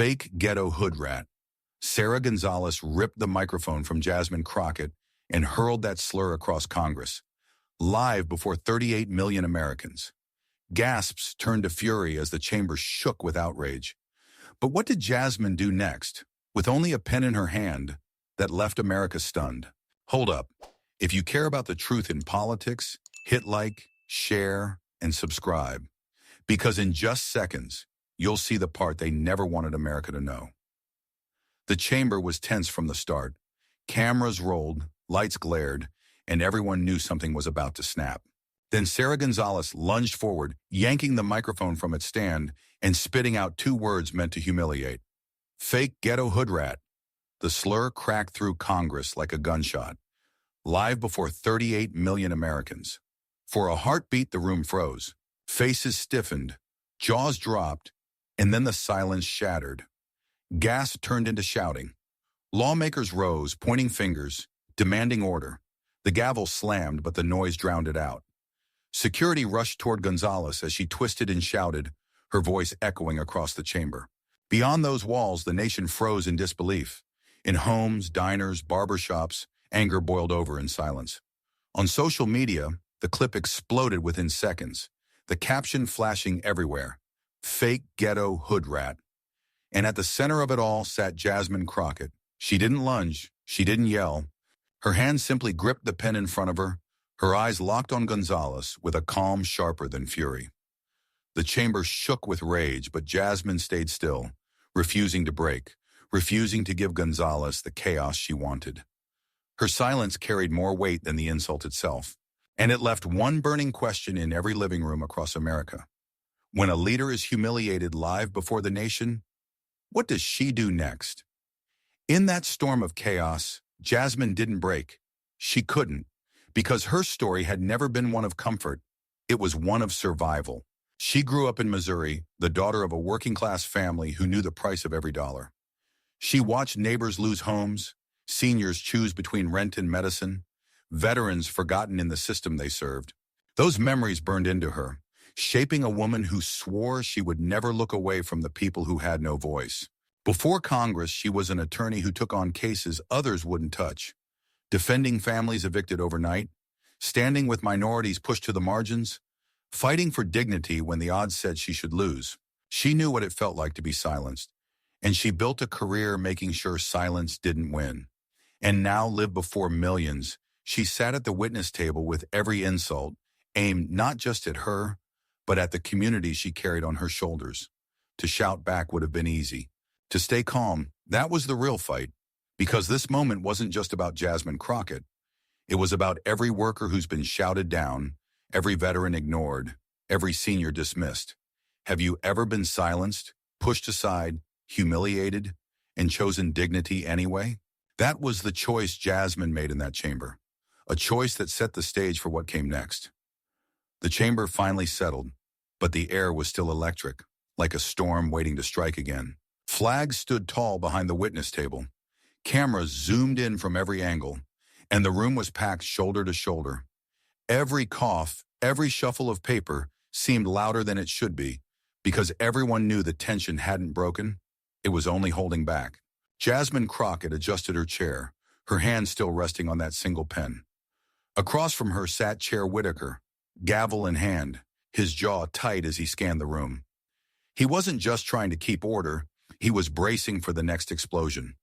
Fake Ghetto Hoodrat. Sara Gonzales ripped the microphone from Jasmine Crockett and hurled that slur across Congress, live before 38 million Americans. Gasps turned to fury as the chamber shook with outrage. But what did Jasmine do next, with only a pen in her hand, that left America stunned? Hold up. If you care about the truth in politics, hit like, share, and subscribe. Because in just seconds, you'll see the part they never wanted America to know. The chamber was tense from the start. Cameras rolled, lights glared, and everyone knew something was about to snap. Then Sara Gonzales lunged forward, yanking the microphone from its stand and spitting out two words meant to humiliate. Fake Ghetto Hoodrat. The slur cracked through Congress like a gunshot, live before 38 million Americans. For a heartbeat, the room froze. Faces stiffened, jaws dropped, and then the silence shattered. Gasps turned into shouting. Lawmakers rose, pointing fingers, demanding order. The gavel slammed, but the noise drowned it out. Security rushed toward Gonzales as she twisted and shouted, her voice echoing across the chamber. Beyond those walls, the nation froze in disbelief. In homes, diners, barbershops, anger boiled over in silence. On social media, the clip exploded within seconds, the caption flashing everywhere. Fake Ghetto Hoodrat. And at the center of it all sat Jasmine Crockett. She didn't lunge, she didn't yell. Her hand simply gripped the pen in front of her, her eyes locked on Gonzales with a calm sharper than fury. The chamber shook with rage, but Jasmine stayed still, refusing to break, refusing to give Gonzales the chaos she wanted. Her silence carried more weight than the insult itself, and it left one burning question in every living room across America. When a leader is humiliated live before the nation, what does she do next? In that storm of chaos, Jasmine didn't break. She couldn't, because her story had never been one of comfort. It was one of survival. She grew up in Missouri, the daughter of a working-class family who knew the price of every dollar. She watched neighbors lose homes, seniors choose between rent and medicine, veterans forgotten in the system they served. Those memories burned into her, shaping a woman who swore she would never look away from the people who had no voice. Before Congress, she was an attorney who took on cases others wouldn't touch, defending families evicted overnight, standing with minorities pushed to the margins, fighting for dignity when the odds said she should lose. She knew what it felt like to be silenced, and she built a career making sure silence didn't win. And now lived before millions. She sat at the witness table with every insult, aimed not just at her, but at the community she carried on her shoulders. To shout back would have been easy. To stay calm, that was the real fight. Because this moment wasn't just about Jasmine Crockett. It was about every worker who's been shouted down, every veteran ignored, every senior dismissed. Have you ever been silenced, pushed aside, humiliated, and chosen dignity anyway? That was the choice Jasmine made in that chamber. A choice that set the stage for what came next. The chamber finally settled, but the air was still electric, like a storm waiting to strike again. Flags stood tall behind the witness table. Cameras zoomed in from every angle, and the room was packed shoulder to shoulder. Every cough, every shuffle of paper seemed louder than it should be, because everyone knew the tension hadn't broken. It was only holding back. Jasmine Crockett adjusted her chair, her hand still resting on that single pen. Across from her sat Chair Whitaker, gavel in hand, his jaw tight as he scanned the room. He wasn't just trying to keep order, he was bracing for the next explosion.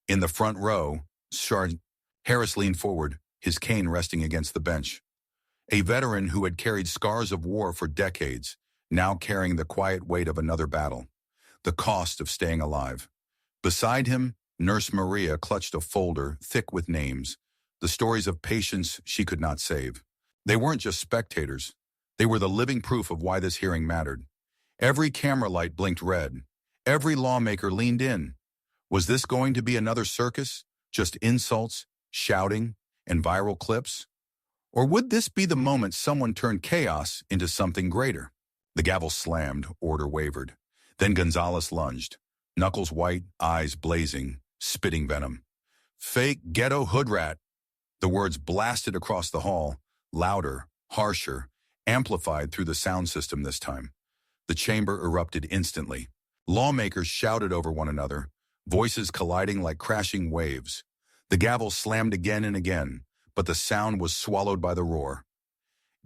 In the front row, Sergeant Harris leaned forward, his cane resting against the bench. A veteran who had carried scars of war for decades, now carrying the quiet weight of another battle, the cost of staying alive. Beside him, Nurse Maria clutched a folder thick with names, the stories of patients she could not save. They weren't just spectators. They were the living proof of why this hearing mattered. Every camera light blinked red. Every lawmaker leaned in. Was this going to be another circus? Just insults, shouting, and viral clips? Or would this be the moment someone turned chaos into something greater? The gavel slammed, order wavered. Then Gonzales lunged, knuckles white, eyes blazing, spitting venom. Fake Ghetto Hoodrat. The words blasted across the hall, louder, harsher, amplified through the sound system this time. The chamber erupted instantly. Lawmakers shouted over one another, voices colliding like crashing waves. The gavel slammed again and again, but the sound was swallowed by the roar.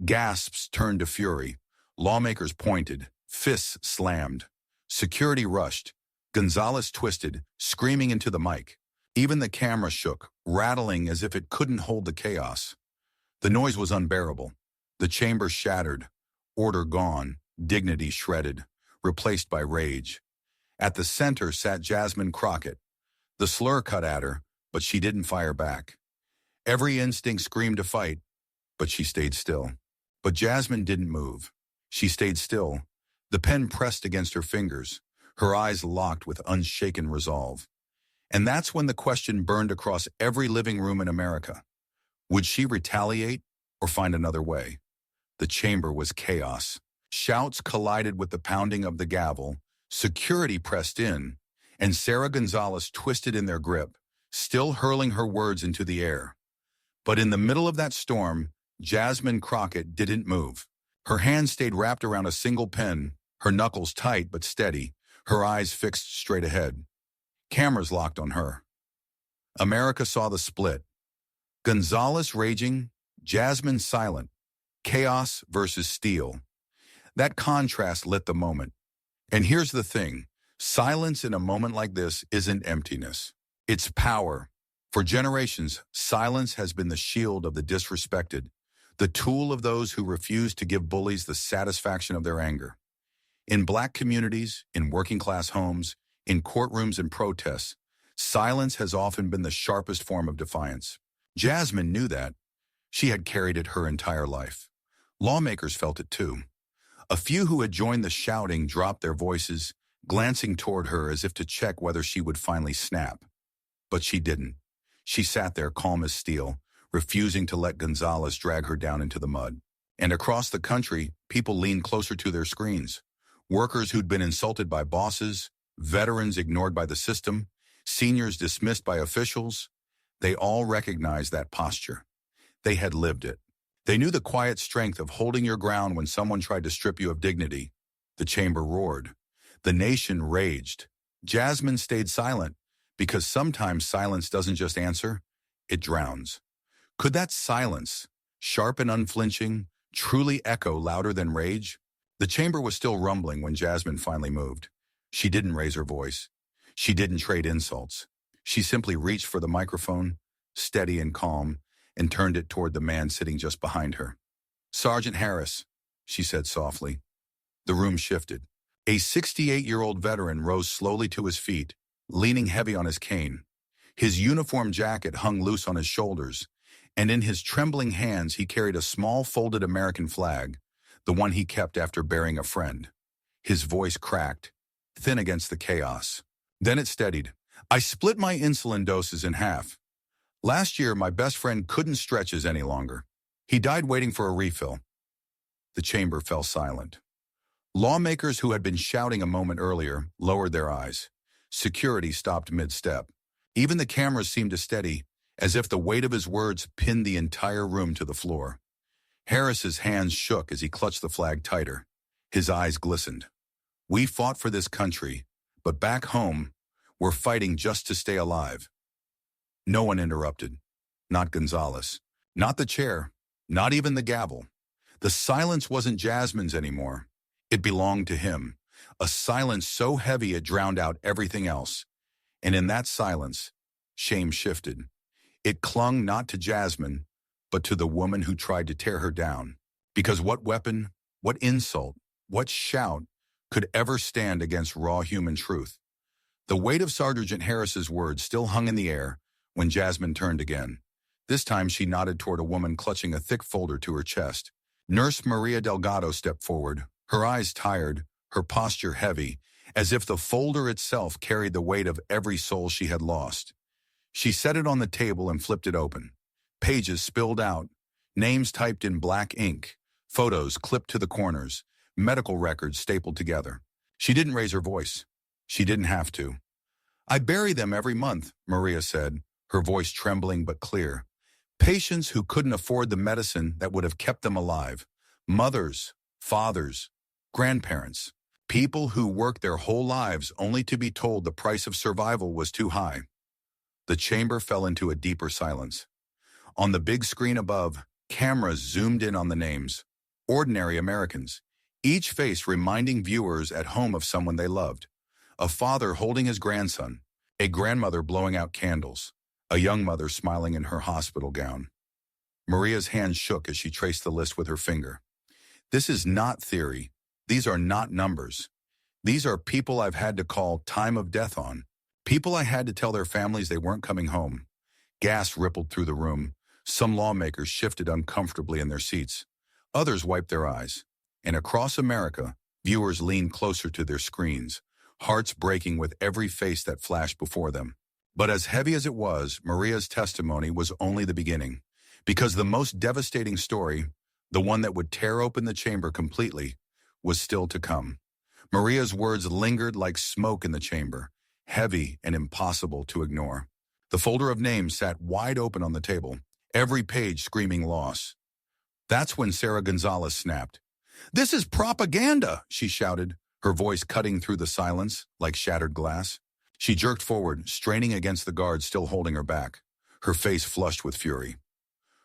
Gasps turned to fury. Lawmakers pointed, fists slammed. Security rushed. Gonzales twisted, screaming into the mic. Even the camera shook, rattling as if it couldn't hold the chaos. The noise was unbearable. The chamber shattered, order gone, dignity shredded, replaced by rage. At the center sat Jasmine Crockett. The slur cut at her, but she didn't fire back. Every instinct screamed to fight, but she stayed still. But Jasmine didn't move. She stayed still. The pen pressed against her fingers, her eyes locked with unshaken resolve. And that's when the question burned across every living room in America. Would she retaliate or find another way? The chamber was chaos. Shouts collided with the pounding of the gavel, security pressed in, and Sara Gonzales twisted in their grip, still hurling her words into the air. But in the middle of that storm, Jasmine Crockett didn't move. Her hands stayed wrapped around a single pen, her knuckles tight but steady, her eyes fixed straight ahead. Cameras locked on her. America saw the split. Gonzales raging, Jasmine silent. Chaos versus steel. That contrast lit the moment. And here's the thing. Silence in a moment like this isn't emptiness. It's power. For generations, silence has been the shield of the disrespected, the tool of those who refuse to give bullies the satisfaction of their anger. In Black communities, in working-class homes, in courtrooms and protests, silence has often been the sharpest form of defiance. Jasmine knew that. She had carried it her entire life. Lawmakers felt it too. A few who had joined the shouting dropped their voices, glancing toward her as if to check whether she would finally snap. But she didn't. She sat there calm as steel, refusing to let Gonzales drag her down into the mud. And across the country, people leaned closer to their screens. Workers who'd been insulted by bosses, veterans ignored by the system, seniors dismissed by officials, they all recognized that posture. They had lived it. They knew the quiet strength of holding your ground when someone tried to strip you of dignity. The chamber roared. The nation raged. Jasmine stayed silent, because sometimes silence doesn't just answer, it drowns. Could that silence, sharp and unflinching, truly echo louder than rage? The chamber was still rumbling when Jasmine finally moved. She didn't raise her voice. She didn't trade insults. She simply reached for the microphone, steady and calm, and turned it toward the man sitting just behind her. "Sergeant Harris," she said softly. The room shifted. A 68-year-old veteran rose slowly to his feet, leaning heavy on his cane. His uniform jacket hung loose on his shoulders, and in his trembling hands he carried a small folded American flag, the one he kept after burying a friend. His voice cracked, thin against the chaos. Then it steadied. "I split my insulin doses in half. Last year, my best friend couldn't stretch his any longer. He died waiting for a refill." The chamber fell silent. Lawmakers who had been shouting a moment earlier lowered their eyes. Security stopped mid-step. Even the cameras seemed to steady, as if the weight of his words pinned the entire room to the floor. Harris's hands shook as he clutched the flag tighter. His eyes glistened. "We fought for this country, but back home, we're fighting just to stay alive." No one interrupted. Not Gonzales. Not the chair. Not even the gavel. The silence wasn't Jasmine's anymore. It belonged to him. A silence so heavy it drowned out everything else. And in that silence, shame shifted. It clung not to Jasmine, but to the woman who tried to tear her down. Because what weapon, what insult, what shout could ever stand against raw human truth? The weight of Sergeant Harris's words still hung in the air when Jasmine turned again. This time she nodded toward a woman clutching a thick folder to her chest. Nurse Maria Delgado stepped forward, her eyes tired, her posture heavy, as if the folder itself carried the weight of every soul she had lost. She set it on the table and flipped it open. Pages spilled out, names typed in black ink, photos clipped to the corners, medical records stapled together. She didn't raise her voice. She didn't have to. "I bury them every month," Maria said, her voice trembling but clear. "Patients who couldn't afford the medicine that would have kept them alive. Mothers, fathers, grandparents. People who worked their whole lives only to be told the price of survival was too high. The chamber fell into a deeper silence. On the big screen above, cameras zoomed in on the names. Ordinary Americans, each face reminding viewers at home of someone they loved. A father holding his grandson, a grandmother blowing out candles, a young mother smiling in her hospital gown. Maria's hand shook as she traced the list with her finger. This is not theory. These are not numbers. These are people I've had to call time of death on. People I had to tell their families they weren't coming home. Gas rippled through the room. Some lawmakers shifted uncomfortably in their seats. Others wiped their eyes. And across America, viewers leaned closer to their screens, hearts breaking with every face that flashed before them. But as heavy as it was, Maria's testimony was only the beginning. Because the most devastating story, the one that would tear open the chamber completely, was still to come. Maria's words lingered like smoke in the chamber, heavy and impossible to ignore. The folder of names sat wide open on the table, every page screaming loss. That's when Sara Gonzales snapped. "This is propaganda," she shouted, her voice cutting through the silence like shattered glass. She jerked forward, straining against the guards still holding her back, her face flushed with fury.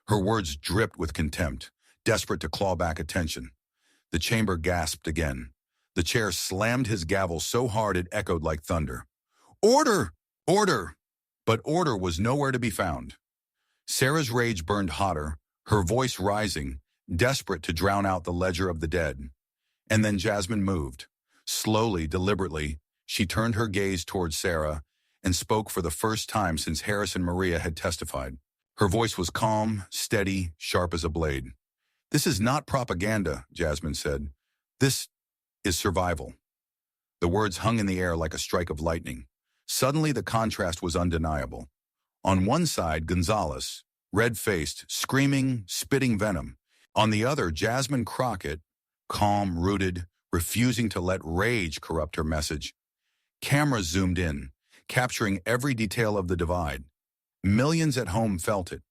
Her words dripped with contempt, desperate to claw back attention. The chamber gasped again. The chair slammed his gavel so hard it echoed like thunder. "Order! Order!" But order was nowhere to be found. Sara's rage burned hotter, her voice rising, desperate to drown out the ledger of the dead. And then Jasmine moved. Slowly, deliberately, she turned her gaze towards Sara and spoke for the first time since Harris and Maria had testified. Her voice was calm, steady, sharp as a blade. "This is not propaganda," Jasmine said. "This is survival." The words hung in the air like a strike of lightning. Suddenly the contrast was undeniable. On one side, Gonzales, red-faced, screaming, spitting venom. On the other, Jasmine Crockett, calm, rooted, refusing to let rage corrupt her message. Cameras zoomed in, capturing every detail of the divide. Millions at home felt it.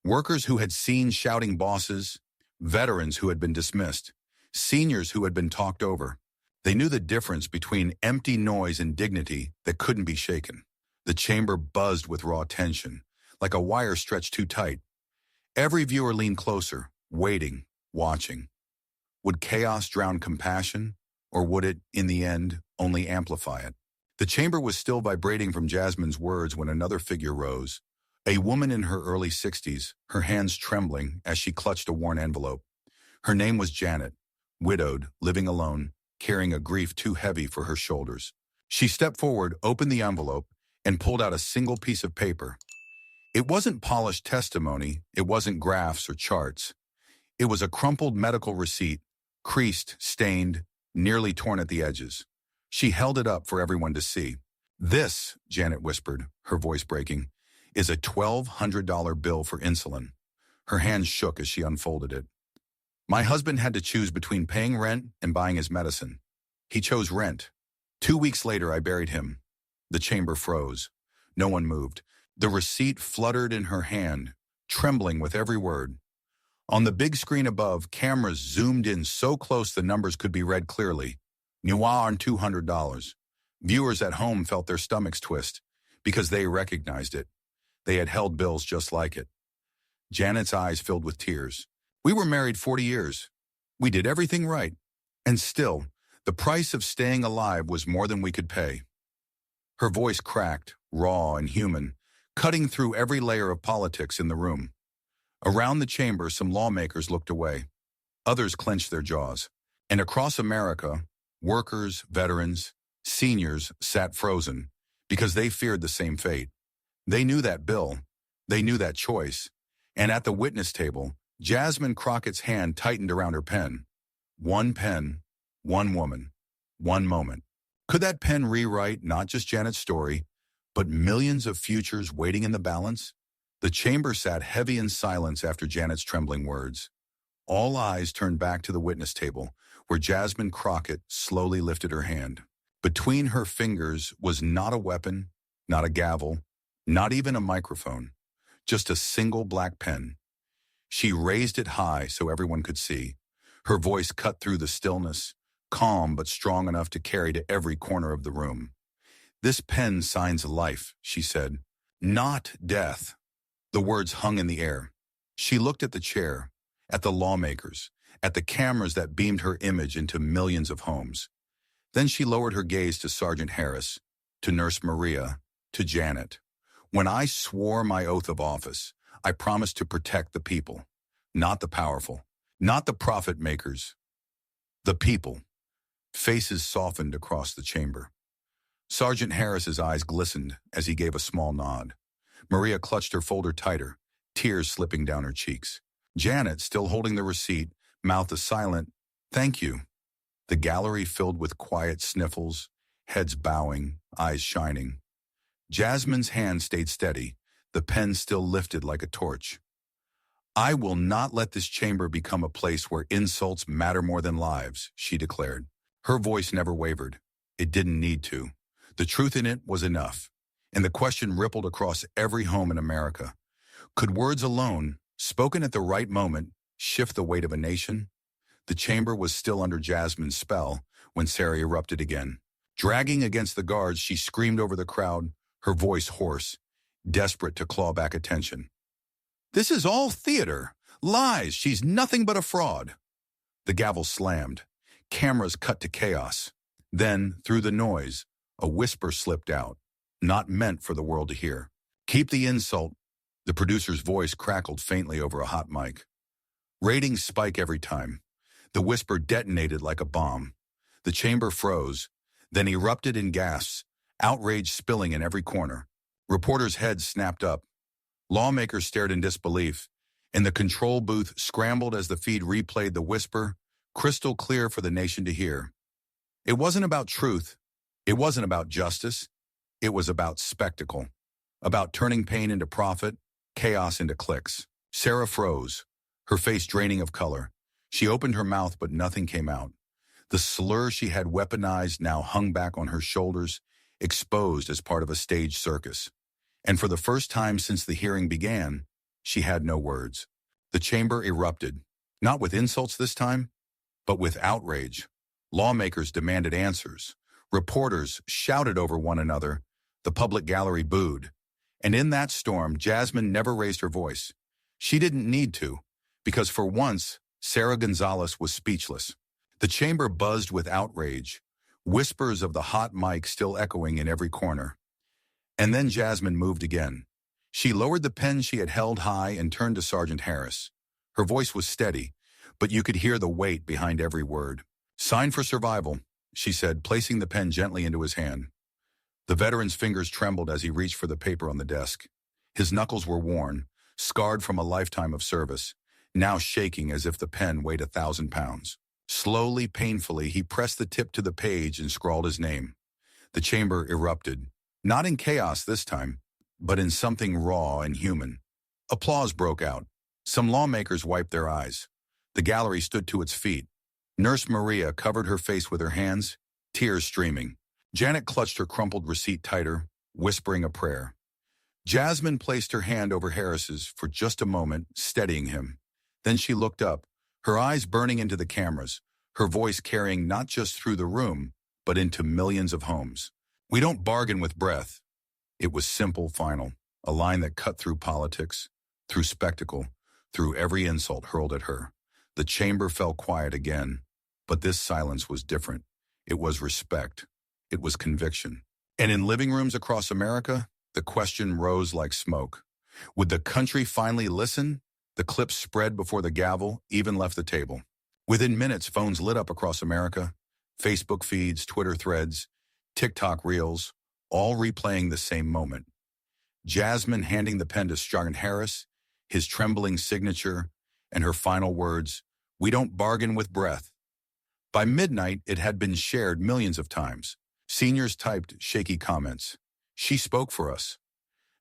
Workers who had seen shouting bosses, veterans who had been dismissed, seniors who had been talked over. They knew the difference between empty noise and dignity that couldn't be shaken. The chamber buzzed with raw tension, like a wire stretched too tight. Every viewer leaned closer, waiting, watching. Would chaos drown compassion, or would it, in the end, only amplify it? The chamber was still vibrating from Jasmine's words when another figure rose. A woman in her early 60s, her hands trembling as she clutched a worn envelope. Her name was Janet, widowed, living alone, carrying a grief too heavy for her shoulders. She stepped forward, opened the envelope, and pulled out a single piece of paper. It wasn't polished testimony, it wasn't graphs or charts. It was a crumpled medical receipt, creased, stained, nearly torn at the edges. She held it up for everyone to see. "This," Janet whispered, her voice breaking, "is a $1,200 bill for insulin." Her hands shook as she unfolded it. "My husband had to choose between paying rent and buying his medicine. He chose rent. 2 weeks later, I buried him." The chamber froze. No one moved. The receipt fluttered in her hand, trembling with every word. On the big screen above, cameras zoomed in so close the numbers could be read clearly. $200. Viewers at home felt their stomachs twist, because they recognized it. They had held bills just like it. Janet's eyes filled with tears. "We were married 40 years. We did everything right. And still, the price of staying alive was more than we could pay." Her voice cracked, raw and human, cutting through every layer of politics in the room. Around the chamber, some lawmakers looked away. Others clenched their jaws. And across America, workers, veterans, seniors sat frozen because they feared the same fate. They knew that bill. They knew that choice. And at the witness table, Jasmine Crockett's hand tightened around her pen. One pen, one woman, one moment. Could that pen rewrite not just Janet's story, but millions of futures waiting in the balance? The chamber sat heavy in silence after Janet's trembling words. All eyes turned back to the witness table, where Jasmine Crockett slowly lifted her hand. Between her fingers was not a weapon, not a gavel, not even a microphone, just a single black pen. She raised it high so everyone could see. Her voice cut through the stillness, calm but strong enough to carry to every corner of the room. "This pen signs life," she said, "not death." The words hung in the air. She looked at the chair, at the lawmakers, at the cameras that beamed her image into millions of homes. Then she lowered her gaze to Sergeant Harris, to Nurse Maria, to Janet. "When I swore my oath of office, I promised to protect the people, not the powerful, not the profit makers, the people." Faces softened across the chamber. Sergeant Harris's eyes glistened as he gave a small nod. Maria clutched her folder tighter, tears slipping down her cheeks. Janet, still holding the receipt, mouthed a silent, "Thank you." The gallery filled with quiet sniffles, heads bowing, eyes shining. Jasmine's hand stayed steady, the pen still lifted like a torch. "I will not let this chamber become a place where insults matter more than lives," she declared. Her voice never wavered. It didn't need to. The truth in it was enough. And the question rippled across every home in America. Could words alone, spoken at the right moment, shift the weight of a nation? The chamber was still under Jasmine's spell when Sara erupted again. Dragging against the guards, she screamed over the crowd, her voice hoarse, desperate to claw back attention. "This is all theater. Lies. She's nothing but a fraud." The gavel slammed. Cameras cut to chaos. Then, through the noise, a whisper slipped out, not meant for the world to hear. "Keep the insult." The producer's voice crackled faintly over a hot mic. Ratings spike every time. The whisper detonated like a bomb. The chamber froze, then erupted in gasps, outrage spilling in every corner. Reporters' heads snapped up. Lawmakers stared in disbelief, and the control booth scrambled as the feed replayed the whisper, crystal clear for the nation to hear. It wasn't about truth. It wasn't about justice. It was about spectacle, about turning pain into profit, chaos into clicks. Sara froze, her face draining of color. She opened her mouth, but nothing came out. The slur she had weaponized now hung back on her shoulders, exposed as part of a staged circus. And for the first time since the hearing began, she had no words. The chamber erupted, not with insults this time, but with outrage. Lawmakers demanded answers. Reporters shouted over one another. The public gallery booed. And in that storm, Jasmine never raised her voice. She didn't need to, because for once, Sara Gonzales was speechless. The chamber buzzed with outrage, whispers of the hot mic still echoing in every corner. And then Jasmine moved again. She lowered the pen she had held high and turned to Sergeant Harris. Her voice was steady, but you could hear the weight behind every word. "Sign for survival," she said, placing the pen gently into his hand. The veteran's fingers trembled as he reached for the paper on the desk. His knuckles were worn, scarred from a lifetime of service, now shaking as if the pen weighed 1,000 pounds. Slowly, painfully, he pressed the tip to the page and scrawled his name. The chamber erupted, not in chaos this time, but in something raw and human. Applause broke out. Some lawmakers wiped their eyes. The gallery stood to its feet. Nurse Maria covered her face with her hands, tears streaming. Janet clutched her crumpled receipt tighter, whispering a prayer. Jasmine placed her hand over Harris's for just a moment, steadying him. Then she looked up, her eyes burning into the cameras, her voice carrying not just through the room, but into millions of homes. "We don't bargain with breath." It was simple, final, a line that cut through politics, through spectacle, through every insult hurled at her. The chamber fell quiet again, but this silence was different. It was respect. It was conviction. And in living rooms across America, the question rose like smoke. Would the country finally listen? The clip spread before the gavel even left the table. Within minutes, phones lit up across America. Facebook feeds, Twitter threads, TikTok reels, all replaying the same moment. Jasmine handing the pen to Sergeant Harris, his trembling signature, and her final words, "We don't bargain with breath." By midnight, it had been shared millions of times. Seniors typed shaky comments. "She spoke for us."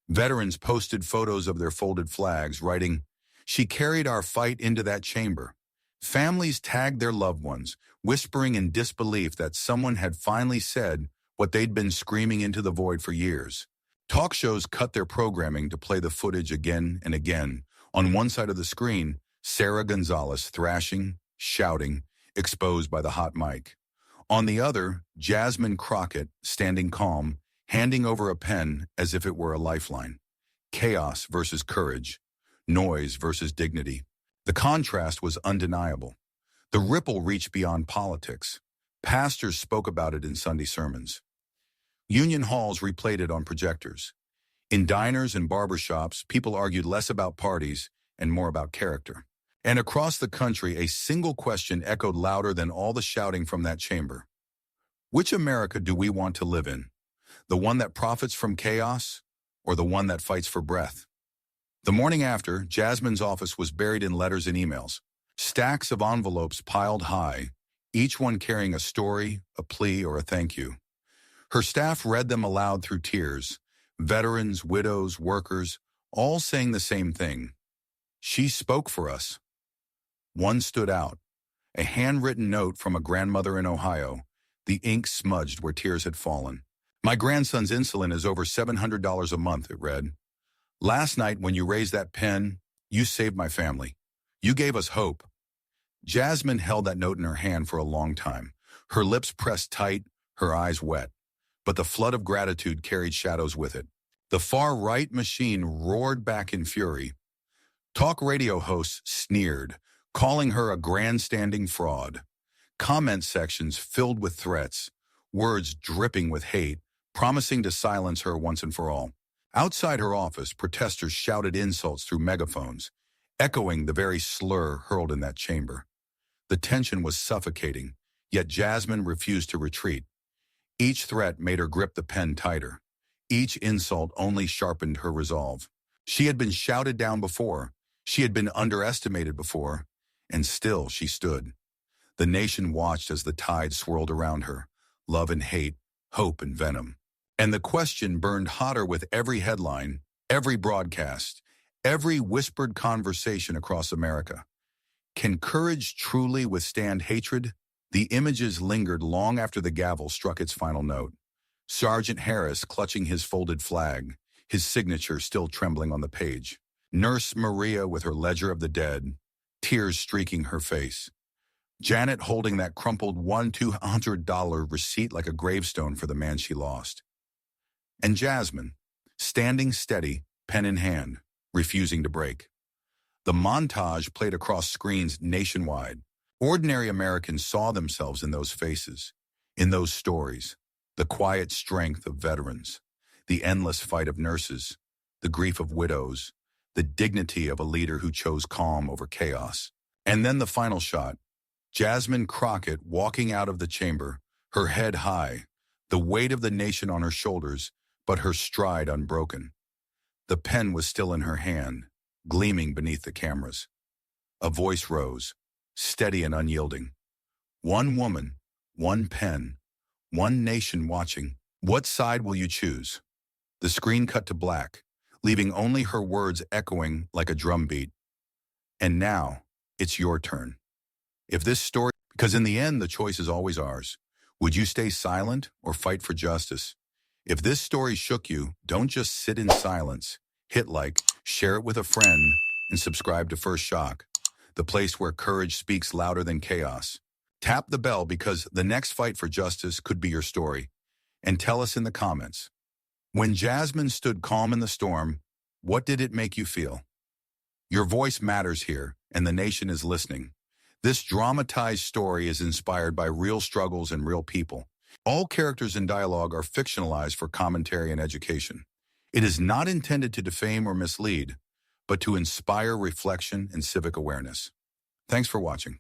Veterans posted photos of their folded flags, writing, "She carried our fight into that chamber." Families tagged their loved ones, whispering in disbelief that someone had finally said what they'd been screaming into the void for years. Talk shows cut their programming to play the footage again and again. On one side of the screen, Sara Gonzales thrashing, shouting, exposed by the hot mic. On the other, Jasmine Crockett, standing calm, handing over a pen as if it were a lifeline. Chaos versus courage. Noise versus dignity. The contrast was undeniable. The ripple reached beyond politics. Pastors spoke about it in Sunday sermons. Union halls replayed it on projectors. In diners and barbershops, people argued less about parties and more about character. And across the country, a single question echoed louder than all the shouting from that chamber. Which America do we want to live in? The one that profits from chaos, or the one that fights for breath? The morning after, Jasmine's office was buried in letters and emails. Stacks of envelopes piled high, each one carrying a story, a plea, or a thank you. Her staff read them aloud through tears. Veterans, widows, workers, all saying the same thing. She spoke for us. One stood out. A handwritten note from a grandmother in Ohio, the ink smudged where tears had fallen. My grandson's insulin is over $700 a month, it read. Last night when you raised that pen, you saved my family. You gave us hope. Jasmine held that note in her hand for a long time, her lips pressed tight, her eyes wet. But the flood of gratitude carried shadows with it. The far-right machine roared back in fury. Talk radio hosts sneered, calling her a grandstanding fraud. Comment sections filled with threats, words dripping with hate, promising to silence her once and for all. Outside her office, protesters shouted insults through megaphones, echoing the very slur hurled in that chamber. The tension was suffocating, yet Jasmine refused to retreat. Each threat made her grip the pen tighter. Each insult only sharpened her resolve. She had been shouted down before. She had been underestimated before. And still she stood. The nation watched as the tide swirled around her. Love and hate, hope and venom. And the question burned hotter with every headline, every broadcast, every whispered conversation across America. Can courage truly withstand hatred? The images lingered long after the gavel struck its final note. Sergeant Harris clutching his folded flag, his signature still trembling on the page. Nurse Maria with her ledger of the dead, tears streaking her face. Janet holding that crumpled $200 receipt like a gravestone for the man she lost. And Jasmine, standing steady, pen in hand, refusing to break. The montage played across screens nationwide. Ordinary Americans saw themselves in those faces, in those stories, the quiet strength of veterans, the endless fight of nurses, the grief of widows, the dignity of a leader who chose calm over chaos. And then the final shot, Jasmine Crockett walking out of the chamber, her head high, the weight of the nation on her shoulders, but her stride unbroken. The pen was still in her hand, gleaming beneath the cameras. A voice rose, steady and unyielding. One woman, one pen, one nation watching. What side will you choose? The screen cut to black, leaving only her words echoing like a drumbeat. And now, it's your turn. If this story, because in the end, the choice is always ours. Would you stay silent or fight for justice? If this story shook you, don't just sit in silence. Hit like, share it with a friend, and subscribe to First Shock, the place where courage speaks louder than chaos. Tap the bell because the next fight for justice could be your story. And tell us in the comments. When Jasmine stood calm in the storm, what did it make you feel? Your voice matters here, and the nation is listening. This dramatized story is inspired by real struggles and real people. All characters and dialogue are fictionalized for commentary and education. It is not intended to defame or mislead, but to inspire reflection and civic awareness. Thanks for watching.